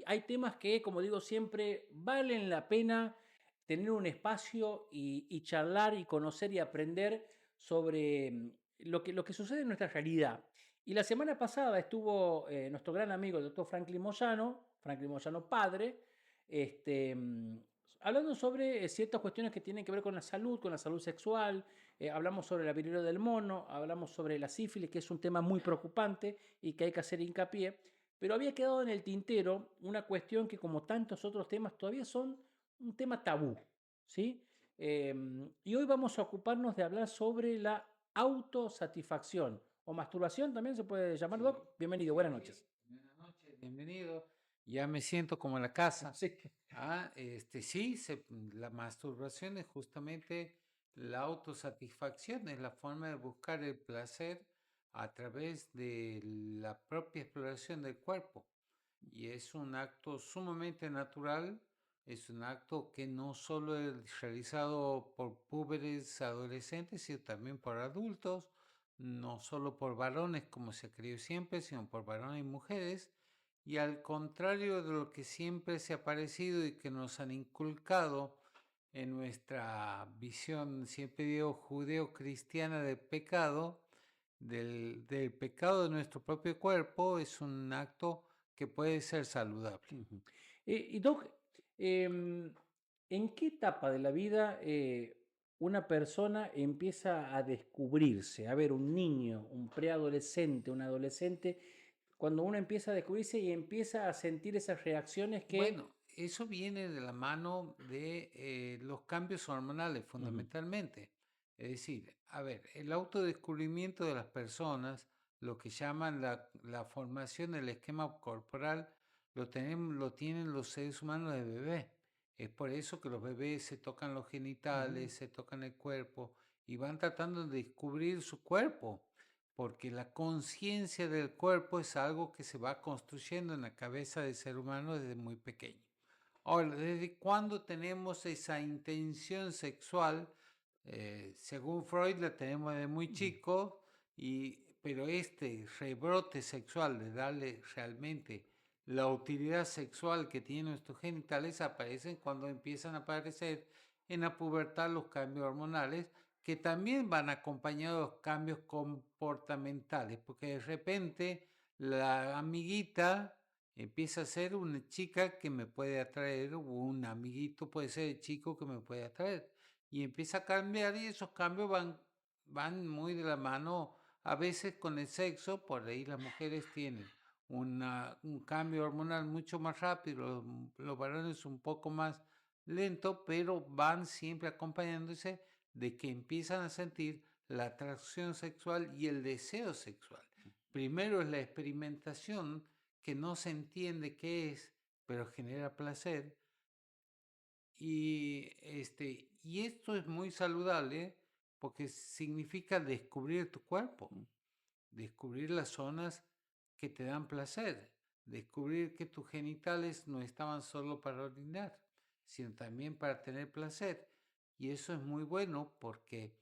hay temas que, como digo siempre, valen la pena tener un espacio y charlar y conocer y aprender sobre lo que sucede en nuestra realidad. Y la semana pasada estuvo nuestro gran amigo, el doctor Franklin Moyano padre, este, mm, hablando sobre ciertas cuestiones que tienen que ver con la salud sexual. Hablamos sobre la viruela del mono, hablamos sobre la sífilis, que es un tema muy preocupante y que hay que hacer hincapié. Pero había quedado en el tintero una cuestión que, como tantos otros temas, todavía son un tema tabú, ¿sí? Y hoy vamos a ocuparnos de hablar sobre la autosatisfacción o masturbación, también se puede llamar, Sí, Doc. Bienvenido, buenas sí, noches. buenas noches, bienvenido. Ya me siento como en la casa. Sí. Sí, la masturbación es justamente la autosatisfacción, es la forma de buscar el placer a través de la propia exploración del cuerpo. Y es un acto sumamente natural, es un acto que no solo es realizado por púberes adolescentes, sino también por adultos, no solo por varones como se ha creído siempre, sino por varones y mujeres. Y al contrario de lo que siempre se ha parecido y que nos han inculcado en nuestra visión, siempre digo, judeo-cristiana del pecado, del pecado de nuestro propio cuerpo, es un acto que puede ser saludable. Ujú. Y Doc, ¿en qué etapa de la vida una persona empieza a descubrirse? A ver, un niño, un preadolescente, un adolescente, cuando uno empieza a descubrirse y empieza a sentir esas reacciones que... Bueno, eso viene de la mano de los cambios hormonales Ujú, fundamentalmente. Es decir, a ver, el autodescubrimiento de las personas, lo que llaman la formación del esquema corporal, lo tienen los seres humanos de bebé. Es por eso que los bebés se tocan los ujú, genitales, se tocan el cuerpo y van tratando de descubrir su cuerpo, porque la conciencia del cuerpo es algo que se va construyendo en la cabeza del ser humano desde muy pequeño. Ahora, ¿desde cuándo tenemos esa intención sexual? Según Freud la tenemos desde muy ujú, chico, pero este rebrote sexual de darle realmente la utilidad sexual que tienen nuestros genitales aparecen cuando empiezan a aparecer en la pubertad los cambios hormonales, que también van acompañados de cambios comportamentales, porque de repente la amiguita empieza a ser una chica que me puede atraer, o un amiguito puede ser el chico que me puede atraer. Y empieza a cambiar y esos cambios van muy de la mano a veces con el sexo, por ahí las mujeres tienen un cambio hormonal mucho más rápido, los varones un poco más lento, pero van siempre acompañándose de que empiezan a sentir la atracción sexual y el deseo sexual. Primero es la experimentación que no se entiende qué es, pero genera placer. Y esto es muy saludable porque significa descubrir tu cuerpo, ujú. descubrir las zonas que te dan placer, descubrir que tus genitales no estaban solo para orinar, sino también para tener placer. Y eso es muy bueno porque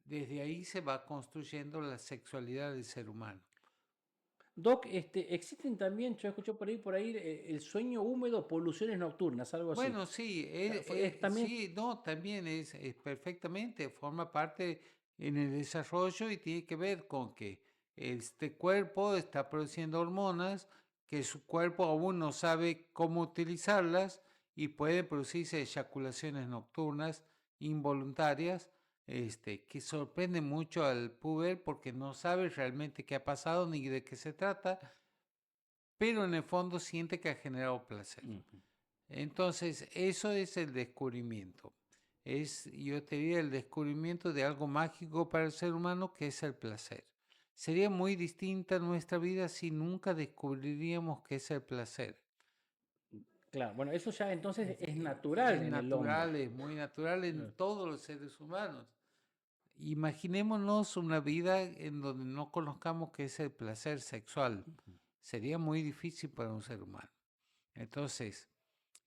desde ahí se va construyendo la sexualidad del ser humano. Doc, existen también, yo escucho por ahí el sueño húmedo, poluciones nocturnas, algo así. Bueno, sí, Es también... sí, no, también es perfectamente, forma parte en el desarrollo y tiene que ver con que este cuerpo está produciendo hormonas que su cuerpo aún no sabe cómo utilizarlas y puede producirse eyaculaciones nocturnas involuntarias, que sorprende mucho al puber porque no sabe realmente qué ha pasado ni de qué se trata, pero en el fondo siente que ha generado placer. Ujú. Entonces, eso es el descubrimiento. Yo te diría, el descubrimiento de algo mágico para el ser humano que es el placer. Sería muy distinta nuestra vida si nunca descubriríamos qué es el placer. Claro, bueno, eso ya entonces es Es natural en el hombre. natural, es muy natural en Claro. todos los seres humanos. Imaginémonos una vida en donde no conozcamos qué es el placer sexual. Sería muy difícil para un ser humano. Entonces,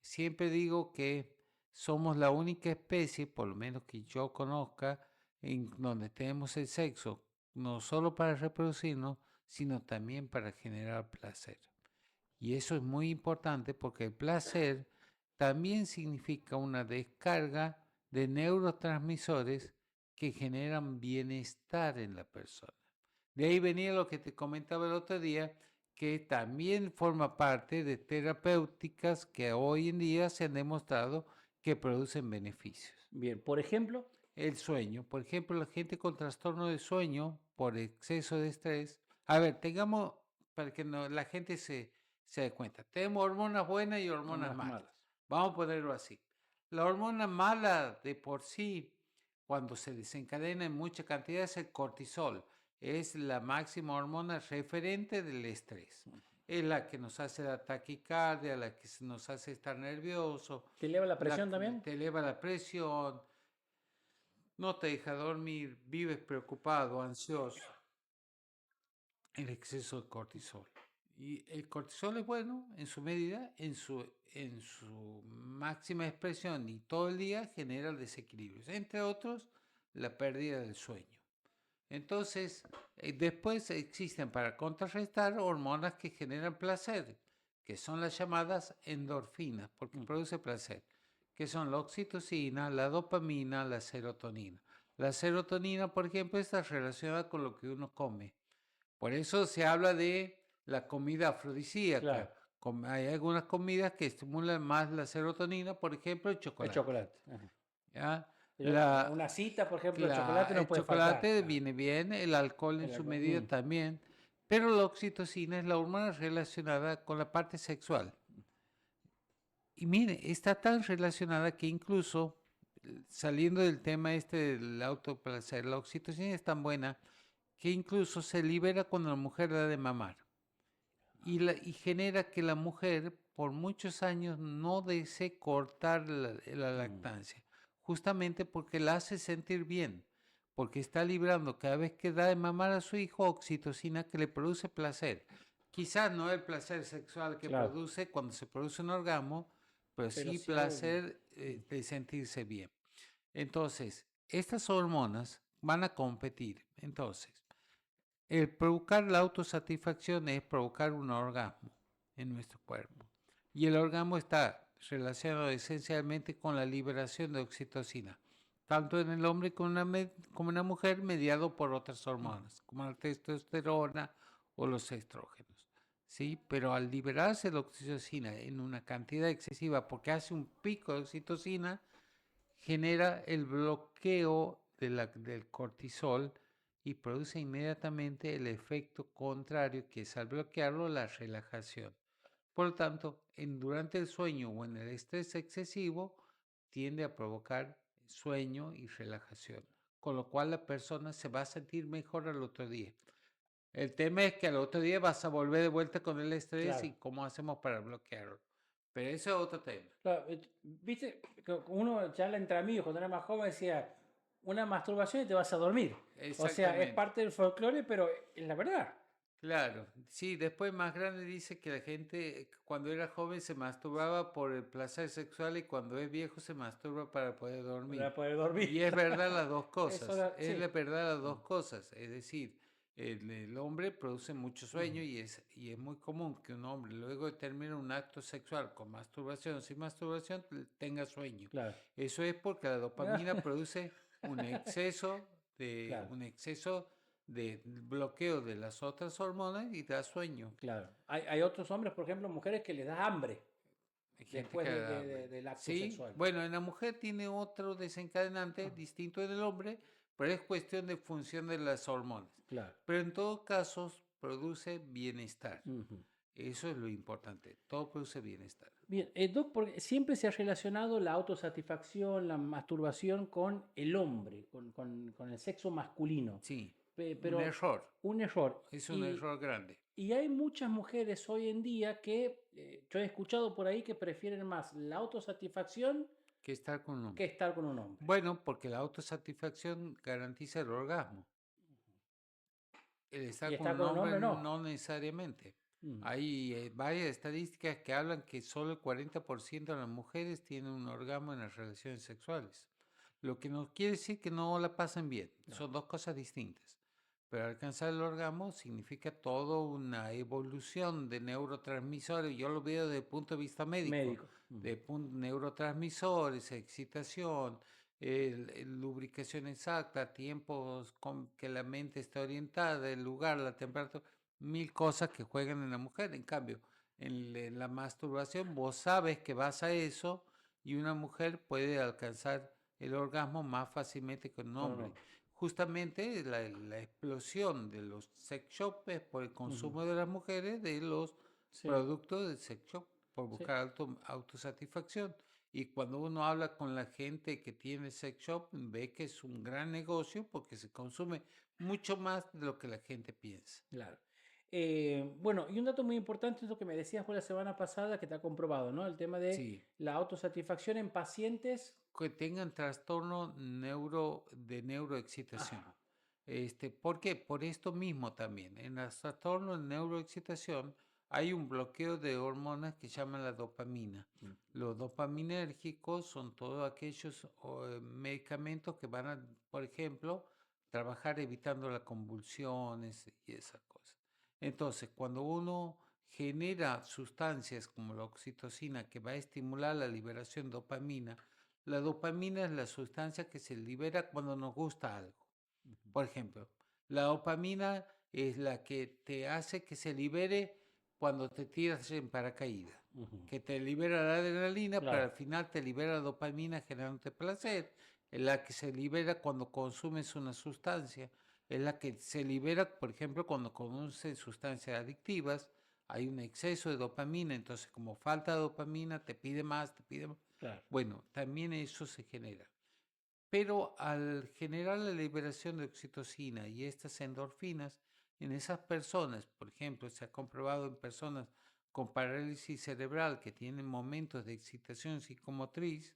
siempre digo que somos la única especie, por lo menos que yo conozca, en donde tenemos el sexo, no solo para reproducirnos, sino también para generar placer. Y eso es muy importante porque el placer también significa una descarga de neurotransmisores que generan bienestar en la persona. De ahí venía lo que te comentaba el otro día, que también forma parte de terapéuticas que hoy en día se han demostrado que producen beneficios. Bien, por ejemplo, El sueño, por ejemplo, la gente con trastorno de sueño por exceso de estrés. A ver, tengamos, para que la gente se dé cuenta, tenemos hormonas buenas y hormonas hormonas malas. malas. Vamos a ponerlo así. La hormona mala de por sí, cuando se desencadena en mucha cantidad, es el cortisol. Es la máxima hormona referente del estrés. Es la que nos hace la taquicardia, la que nos hace estar nervioso, ¿Te eleva la la presión que también? te eleva la presión, no te deja dormir, vives preocupado, ansioso. El exceso de cortisol. Y el cortisol es bueno en su medida, en su máxima expresión y todo el día genera desequilibrios, entre otros la pérdida del sueño. Entonces, después existen para contrarrestar hormonas que generan placer, que son las llamadas endorfinas, porque produce placer, que son la oxitocina, la dopamina, la serotonina. La serotonina, por ejemplo, está relacionada con lo que uno come. Por eso se habla de la comida afrodisíaca. Claro, Hay algunas comidas que estimulan más la serotonina, por ejemplo, el el chocolate. chocolate. Ajá. ¿Ya? Una cita, por ejemplo, el chocolate no El puede faltar. chocolate viene bien, el alcohol en El su alcohol. medida también, pero la oxitocina es la hormona relacionada con la parte sexual. Y mire, está tan relacionada que incluso, saliendo del tema este del autoplacer, la oxitocina es tan buena que incluso se libera cuando la mujer da de mamar. Y genera que la mujer por muchos años no desee cortar la lactancia, justamente porque la hace sentir bien, porque está librando cada vez que da de mamar a su hijo oxitocina que le produce placer. Quizás no el placer sexual que Claro, produce cuando se produce un orgasmo, pero pero sí sí algo. placer de sentirse bien. Entonces, estas hormonas van a competir. Entonces, el provocar la autosatisfacción es provocar un orgasmo en nuestro cuerpo. Y el orgasmo está relacionado esencialmente con la liberación de oxitocina, tanto en el hombre como en la mujer, mediado por otras hormonas, como la testosterona o los estrógenos. ¿Sí? Pero al liberarse la oxitocina en una cantidad excesiva, porque hace un pico de oxitocina, genera el bloqueo del cortisol y produce inmediatamente el efecto contrario, que es al bloquearlo la relajación. Por lo tanto, durante el sueño o en el estrés excesivo, tiende a provocar sueño y relajación, con lo cual la persona se va a sentir mejor al otro día. El tema es que al otro día vas a volver de vuelta con el estrés Claro. y cómo hacemos para bloquearlo. Pero eso es otro tema. Claro, viste, que uno charla entre amigos cuando era más joven decía, una masturbación y te vas a dormir. O sea, es Exactamente. parte del folclore, pero es la verdad. Claro, sí, después más grande dice que la gente cuando era joven se masturbaba por el placer sexual y cuando es viejo se masturba para poder dormir. Para poder dormir. Y es verdad las dos Eso cosas, era, es sí. la verdad las dos cosas. Es decir, el hombre produce mucho sueño y es muy común que un hombre luego de terminar un acto sexual con masturbación o sin masturbación tenga sueño. Claro. Eso es porque la dopamina produce un exceso Claro, un exceso de bloqueo de las otras hormonas y da sueño. claro. Hay otros hombres, por ejemplo, mujeres que les da hambre Hay gente después que da hambre. del acto Sí, sexual. bueno, en la mujer tiene otro desencadenante distinto del hombre, pero es cuestión de función de las hormonas. Claro. Pero en todos casos produce bienestar. Ujú. Eso es lo importante. Todo produce bienestar. Bien, Doc, porque siempre se ha relacionado la autosatisfacción, la masturbación con el hombre, con el sexo masculino. Sí, un Pero error. un error. Es un error grande. Y hay muchas mujeres hoy en día que yo he escuchado por ahí que prefieren más la autosatisfacción Que estar con un que hombre. estar con un hombre. Bueno, porque la autosatisfacción garantiza el orgasmo. El Y estar con estar un con un hombre hombre no. no necesariamente. Mm, Hay varias estadísticas que hablan que solo el 40% de las mujeres tienen un orgasmo en las relaciones sexuales. Lo que no quiere decir que no la pasen bien. no. Son dos cosas distintas. pero alcanzar el orgasmo significa toda una evolución de neurotransmisores. Yo lo veo desde el punto de vista médico, Médico. de neurotransmisores, excitación, lubricación exacta, tiempos con que la mente está orientada, el lugar, la temperatura, mil cosas que juegan en la mujer. En cambio, en la masturbación vos sabes que vas a eso y una mujer puede alcanzar el orgasmo más fácilmente que un Con un hombre. hombre. Justamente la explosión de los sex shops es por el Ujú. consumo de las mujeres de los Sí, productos del sex shop, por sí, buscar autosatisfacción. Y cuando uno habla con la gente que tiene sex shop, ve que es un gran negocio porque se consume mucho más de lo que la gente piensa. claro. Bueno, y un dato muy importante es lo que me decías vos la semana pasada, que te ha comprobado, ¿no? El tema de Sí, la autosatisfacción en pacientes. que tengan trastorno de neuroexcitación. Ajá. ¿Por qué? Por esto mismo también. En los trastornos de neuroexcitación hay un bloqueo de hormonas que se llama la dopamina. Mm. Los dopaminérgicos son todos aquellos medicamentos que van a, por ejemplo, trabajar evitando las convulsiones y esas cosas. Entonces, cuando uno genera sustancias como la oxitocina que va a estimular la liberación de dopamina, la dopamina es la sustancia que se libera cuando nos gusta algo. Ujú. Por ejemplo, la dopamina es la que te hace que se libere cuando te tiras en paracaídas, Ujú. que te libera la adrenalina, pero Claro. al final te libera la dopamina generándote placer. Es la que se libera cuando consumes una sustancia. Es la que se libera, por ejemplo, cuando consumes sustancias adictivas. Hay un exceso de dopamina, entonces como falta dopamina, te pide más, te pide más. Claro. Bueno, también eso se genera. Pero al generar la liberación de oxitocina y estas endorfinas, en esas personas, por ejemplo, se ha comprobado en personas con parálisis cerebral que tienen momentos de excitación psicomotriz,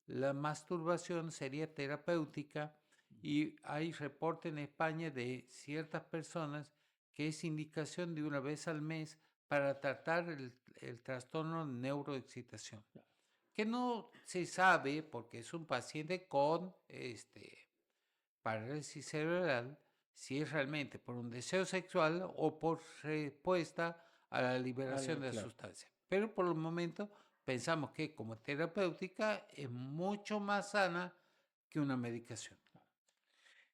la masturbación sería terapéutica y hay reporte en España de ciertas personas que es indicación de una vez al mes para tratar el trastorno de neuroexcitación que no se sabe porque es un paciente con parálisis cerebral si es realmente por un deseo sexual o por respuesta a la liberación de la Claro. sustancia. Pero por el momento pensamos que como terapéutica es mucho más sana que una medicación.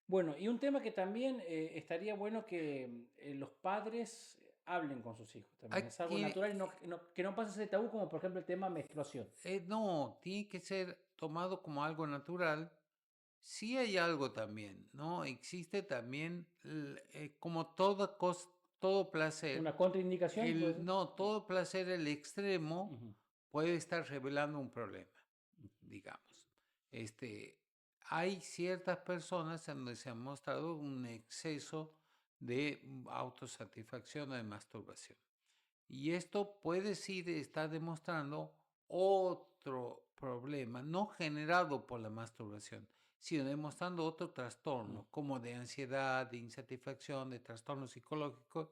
Bueno, y un tema que también estaría bueno que los padres hablen con sus hijos también. Es algo Aquí, natural y que no pase ese tabú como por ejemplo el tema menstruación. no, tiene que ser tomado como algo natural. Sí hay algo también, ¿no? Existe también, como toda cosa, todo placer, ¿Una contraindicación puede ser? no, todo placer, el extremo, Ujú. puede estar revelando un problema, digamos. Este, hay ciertas personas en donde se ha mostrado un exceso de autosatisfacción o de masturbación. Y esto puede sí estar demostrando otro problema, no generado por la masturbación, sino demostrando otro Mm. trastorno, como de ansiedad, de insatisfacción, de trastornos psicológicos,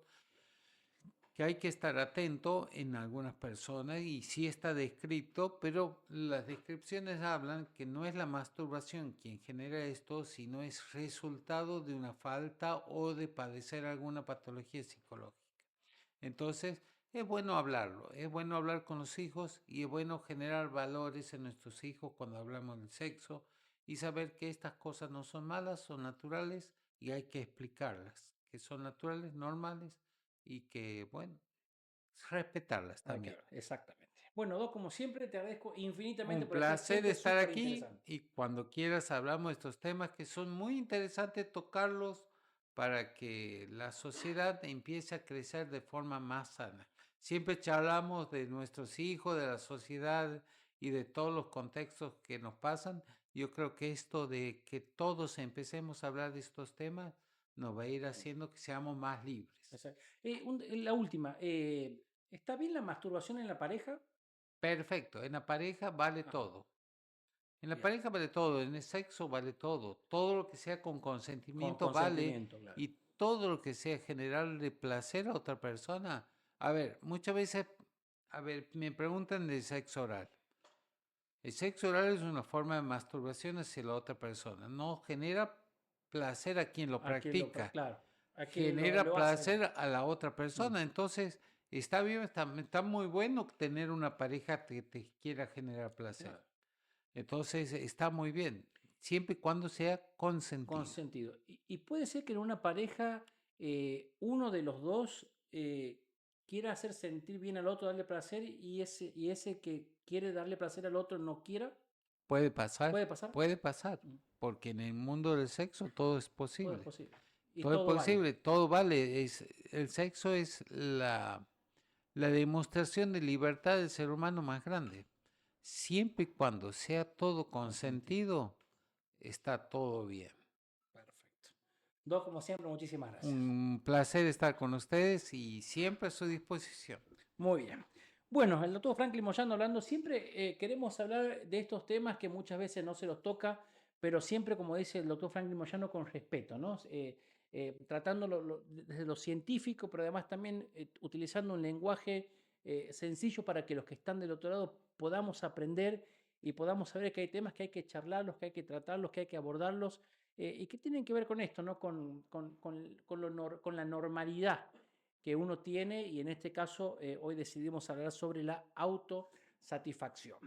que hay que estar atento en algunas personas y sí está descrito, pero las descripciones hablan que no es la masturbación quien genera esto, sino es resultado de una falta o de padecer alguna patología psicológica. Entonces, es bueno hablarlo, es bueno hablar con los hijos y es bueno generar valores en nuestros hijos cuando hablamos del sexo y saber que estas cosas no son malas, son naturales y hay que explicarlas, que son naturales, normales y que, bueno, respetarlas Hay que también. ver, exactamente. Bueno, Doc, como siempre, te agradezco infinitamente Un por estar placer siempre estar súper aquí interesante. y cuando quieras hablamos de estos temas que son muy interesantes tocarlos para que la sociedad empiece a crecer de forma más sana. Siempre charlamos de nuestros hijos, de la sociedad y de todos los contextos que nos pasan. Yo creo que esto de que todos empecemos a hablar de estos temas nos va a ir haciendo que seamos más libres. La última, ¿está bien la masturbación en la pareja? Perfecto, en la pareja vale Ajá, todo. En la bien. pareja vale todo, en el sexo vale todo, todo lo que sea con Con consentimiento vale consentimiento, claro. y todo lo que sea generarle placer a otra persona. A ver, muchas veces, a ver, me preguntan del sexo oral. El sexo oral es una forma de masturbación hacia la otra persona, no genera placer a quien lo A quien lo... practica. Claro. a quien genera lo hace. placer a la otra Mm, persona. Entonces, está bien, está muy bueno tener una pareja que te quiera generar placer. claro, Entonces, está muy bien, siempre y cuando sea consentido. consentido. Y puede ser que en una pareja uno de los dos quiera hacer sentir bien al otro, darle placer, y ese que quiere darle placer al otro no quiera. ¿Puede pasar? Puede pasar, Mm, porque en el mundo del sexo todo es todo es posible. posible. Y Todo es todo vale. posible, todo vale. El sexo es la demostración de libertad del ser humano más grande. Siempre y cuando sea todo Consentido. consentido, está todo bien. Perfecto. Dos, como siempre, muchísimas gracias. Un placer estar con ustedes y siempre a su disposición. Muy bien. Bueno, el doctor Franklin Moyano hablando, siempre queremos hablar de estos temas que muchas veces no se los toca, pero siempre, como dice el doctor Franklin Moyano, con respeto, ¿no? Tratándolo desde lo científico, pero además también utilizando un lenguaje sencillo para que los que están del otro lado podamos aprender y podamos saber que hay temas que hay que charlarlos, que hay que tratarlos, que hay que abordarlos, y que tienen que ver con esto, ¿no? Con la normalidad que uno tiene, y en este caso hoy decidimos hablar sobre la autosatisfacción.